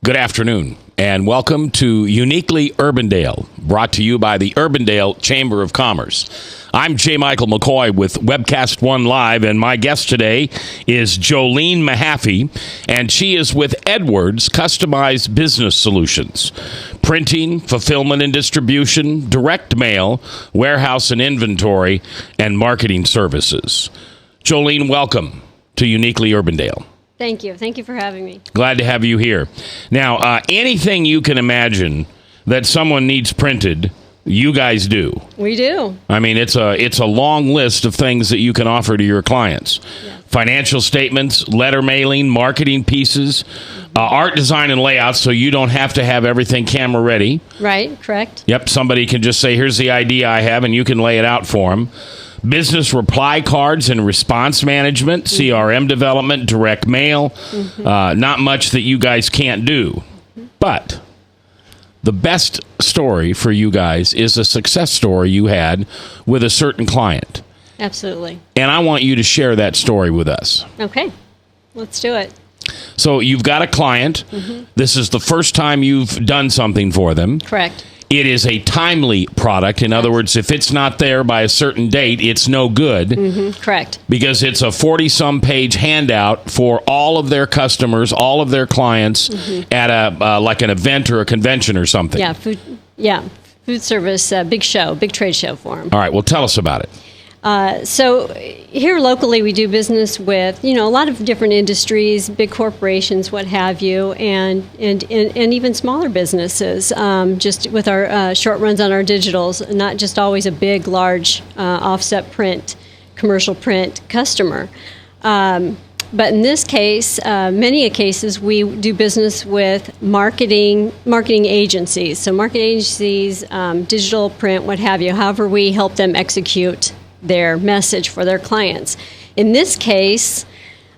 Good afternoon, and welcome to Uniquely Urbandale, brought to you by the Urbandale Chamber of Commerce. I'm J. Michael Mckoy with Webcast One Live, and my guest today is Joleen Mahaffey, and she is with Edwards Customized Business Solutions. Printing, fulfillment and distribution, direct mail, warehouse and inventory, and marketing services. Joleen, welcome to Uniquely Urbandale. Thank you. Thank you for having me. Glad to have you here. Now, anything you can imagine that someone needs printed, you guys do. We do. I mean, it's a long list of things that you can offer to your clients. Yeah. Financial statements, letter mailing, marketing pieces, art design and layout, so you don't have to have everything camera ready. Right, correct. Yep, somebody can just say, here's the idea I have, and you can lay it out for them. Business reply cards and response management, CRM development, direct mail. Not much that you guys can't do. But the best story for you guys is a success story you had with a certain client. Absolutely. And I want you to share that story with us. Okay, let's do it. So you've got a client. This is the first time you've done something for them. Correct. It is a timely product. In other words, if it's not there by a certain date, it's no good. Correct. Because it's a 40-some page handout for all of their customers, all of their clients at a like an event or a convention or something. Yeah, food service, big show, big trade show for them. All right, well, tell us about it. So here locally, we do business with, a lot of different industries, big corporations, what have you, and even smaller businesses, just with our short runs on our digitals, not just always a big, large offset print, commercial print customer. But in this case, many cases, we do business with marketing agencies. So marketing agencies, digital print, what have you, however we help them execute their message for their clients. In this case,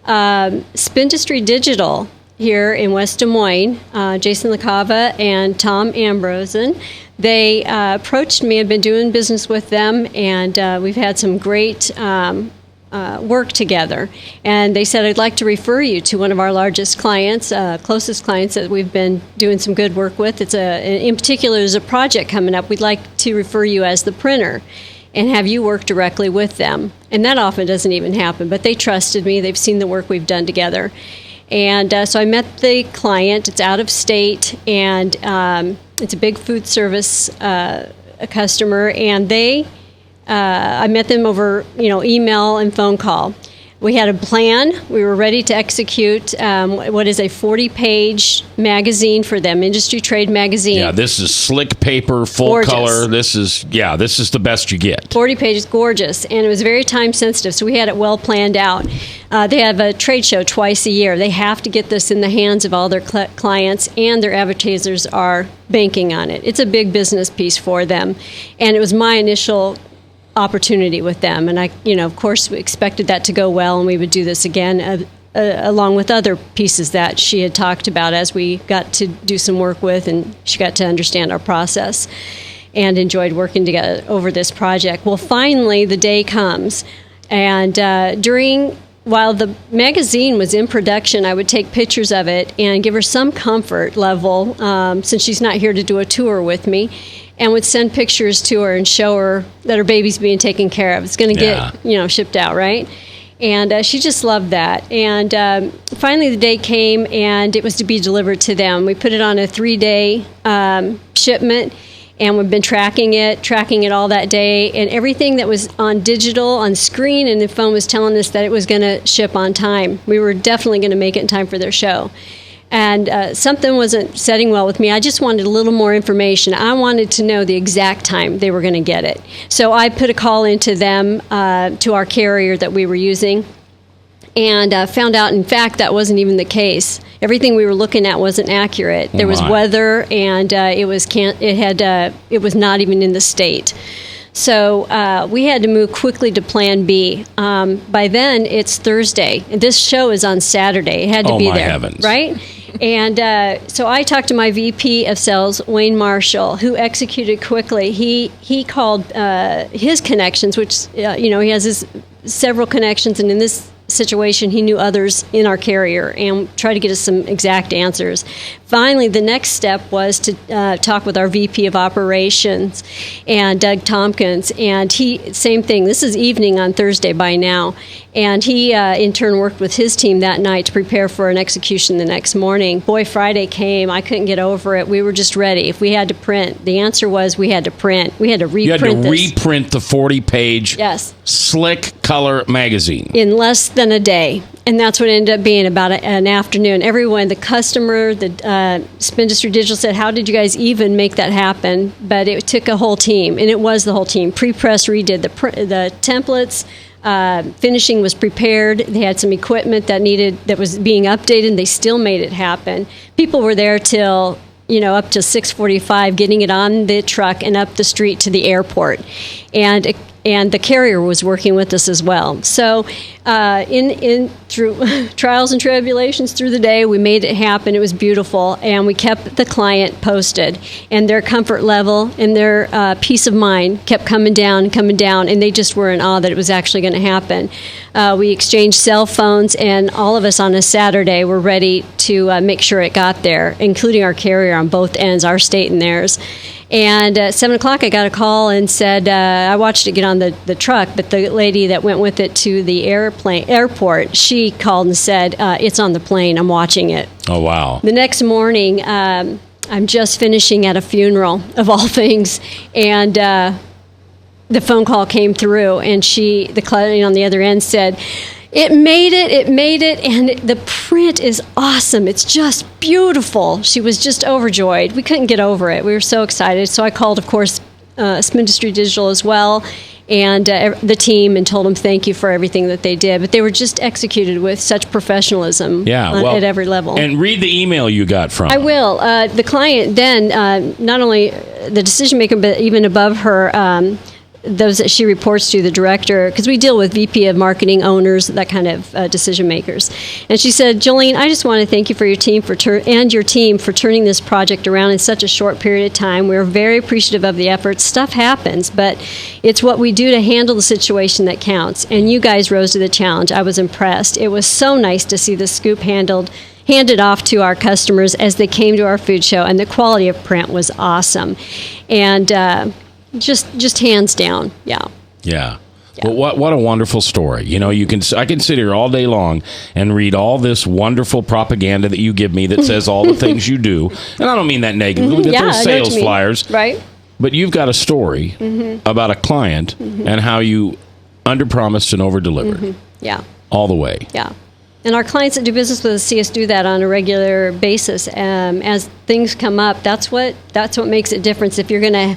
Spindustry Digital here in West Des Moines, Jason LaCava and Tom Ambrosen, they approached me. I've been doing business with them, and we've had some great work together. And they said, I'd like to refer you to one of our largest clients, closest clients that we've been doing some good work with. In particular, there's a project coming up. We'd like to refer you as the printer and have you work directly with them. And that often doesn't even happen, but they trusted me. They've seen the work we've done together. And so I met the client. It's out of state, and it's a big food service a customer. And I met them over email and phone call. We had a plan. We were ready to execute what is a 40-page magazine for them, Industry Trade Magazine. Yeah, this is slick paper, full gorgeous. Color. This is the best you get. 40 pages, gorgeous, and it was very time sensitive, so we had it well planned out. They have a trade show twice a year. They have to get this in the hands of all their clients, and their advertisers are banking on it. It's a big business piece for them, and it was my initial opportunity with them, and I, of course, we expected that to go well, and we would do this again, along with other pieces that she had talked about as we got to do some work with, and she got to understand our process, and enjoyed working together over this project. Well, finally, the day comes, and while the magazine was in production, I would take pictures of it and give her some comfort level, since she's not here to do a tour with me, and would send pictures to her and show her that her baby's being taken care of. It's going to get, shipped out, right? And she just loved that. And finally the day came, and it was to be delivered to them. We put it on a 3-day shipment, and we've been tracking it all that day. And everything that was on digital, on screen, and the phone was telling us that it was going to ship on time. We were definitely going to make it in time for their show. And something wasn't setting well with me. I just wanted a little more information. I wanted to know the exact time they were going to get it. So I put a call into them, to our carrier that we were using, and found out, in fact, that wasn't even the case. Everything we were looking at wasn't accurate. There was weather, and it was not even in the state. So we had to move quickly to Plan B. By then, it's Thursday. This show is on Saturday. It had to be there, heavens. Right? And so I talked to my VP of sales, Wayne Marshall, who executed quickly. He called his connections, which he has several connections, and in this situation, he knew others in our carrier and tried to get us some exact answers. Finally, the next step was to talk with our VP of Operations and Doug Tompkins. And he, same thing, this is evening on Thursday by now. And he, in turn, worked with his team that night to prepare for an execution the next morning. Boy, Friday came. I couldn't get over it. We were just ready. If we had to print, the answer was we had to print. We had to reprint this. You had to reprint the 40-page slick color magazine. In less than a day. And that's what it ended up being, about an afternoon. Everyone, the customer, the Spindustry Digital said, how did you guys even make that happen? But it took a whole team, and it was the whole team. Pre-press redid the templates. Finishing was prepared. They had some equipment that was being updated, and they still made it happen. People were there till up to 6:45, getting it on the truck and up the street to the airport, and the carrier was working with us as well. So, through trials and tribulations through the day, we made it happen. It was beautiful, and we kept the client posted, and their comfort level and their peace of mind kept coming down, and they just were in awe that it was actually going to happen. We exchanged cell phones, and all of us on a Saturday were ready to make sure it got there, including our carrier on both ends, our state and theirs. And at 7 o'clock, I got a call and said, I watched it get on the truck, but the lady that went with it to the airport, she called and said, it's on the plane. I'm watching it. Oh, wow. The next morning, I'm just finishing at a funeral, of all things, and the phone call came through, and the client on the other end said, it made it, and the print is awesome. It's just beautiful. She was just overjoyed. We couldn't get over it. We were so excited. So I called, of course, Spindustry Digital as well, and the team, and told them thank you for everything that they did. But they were just executed with such professionalism at every level. And read the email you got from I will. The client then, not only the decision maker, but even above her, those that she reports to, the director, because we deal with VP of marketing, owners, that kind of decision makers. And she said, Joleen, I just want to thank you for your team and your team for turning this project around in such a short period of time. We're very appreciative of the efforts. Stuff happens, but it's what we do to handle the situation that counts. And you guys rose to the challenge. I was impressed. It was so nice to see the scoop handed off to our customers as they came to our food show, and the quality of print was awesome. And just hands down, yeah. Well, what a wonderful story. I can sit here all day long and read all this wonderful propaganda that you give me that says all the things you do, and I don't mean that negatively. Mm-hmm. They're sales flyers, right? But you've got a story about a client and how you underpromised and overdelivered. Yeah, all the way. Yeah. And our clients that do business with us see us do that on a regular basis. As things come up, that's what makes it different. If you're going to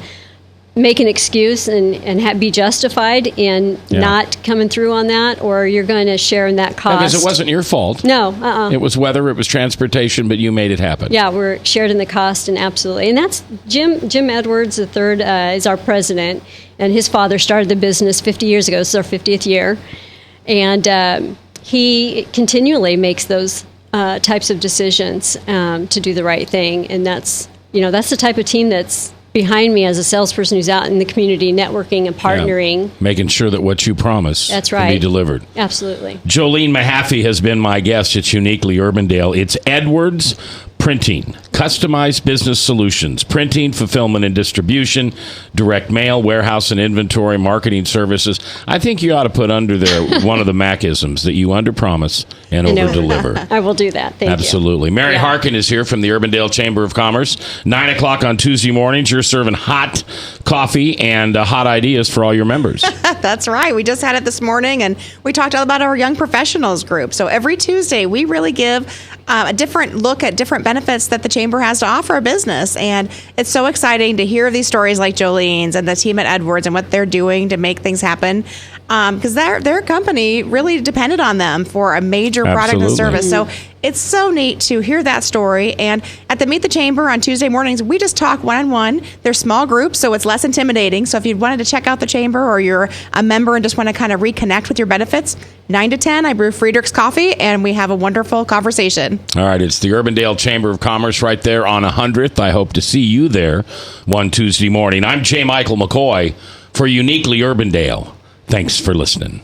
make an excuse and be justified in not coming through on that, or you're going to share in that cost. Because it wasn't your fault. No. It was weather, it was transportation, but you made it happen. Yeah, we're shared in the cost, and absolutely. And that's Jim Edwards III is our president, and his father started the business 50 years ago. This is our 50th year. And he continually makes those types of decisions to do the right thing. And that's the type of team that's behind me as a salesperson who's out in the community networking and partnering. Making sure that what you promise can be delivered. Absolutely. Joleen Mahaffey has been my guest. It's Uniquely Urbandale. It's Edwards Printing, customized business solutions, printing, fulfillment and distribution, direct mail, warehouse and inventory, marketing services. I think you ought to put under there one of the Macisms, that you underpromise and overdeliver. I will do that. Thank you. Absolutely. Mary Harken is here from the Urbandale Chamber of Commerce. 9 o'clock on Tuesday mornings. You're serving hot coffee and hot ideas for all your members. That's right. We just had it this morning, and we talked all about our young professionals group. So every Tuesday, we really give a different look at different benefits that the Chamber has to offer a business. And it's so exciting to hear these stories like Jolene's and the team at Edwards and what they're doing to make things happen. Because their company really depended on them for a major product and service. So it's so neat to hear that story. And at the Meet the Chamber on Tuesday mornings, we just talk one-on-one. They're small groups, so it's less intimidating. So if you wanted to check out the Chamber, or you're a member and just want to kind of reconnect with your benefits, 9 to 10, I brew Friedrich's coffee, and we have a wonderful conversation. All right, it's the Urbandale Chamber of Commerce right there on 100th. I hope to see you there one Tuesday morning. I'm J. Michael McKoy for Uniquely Urbandale. Thanks for listening.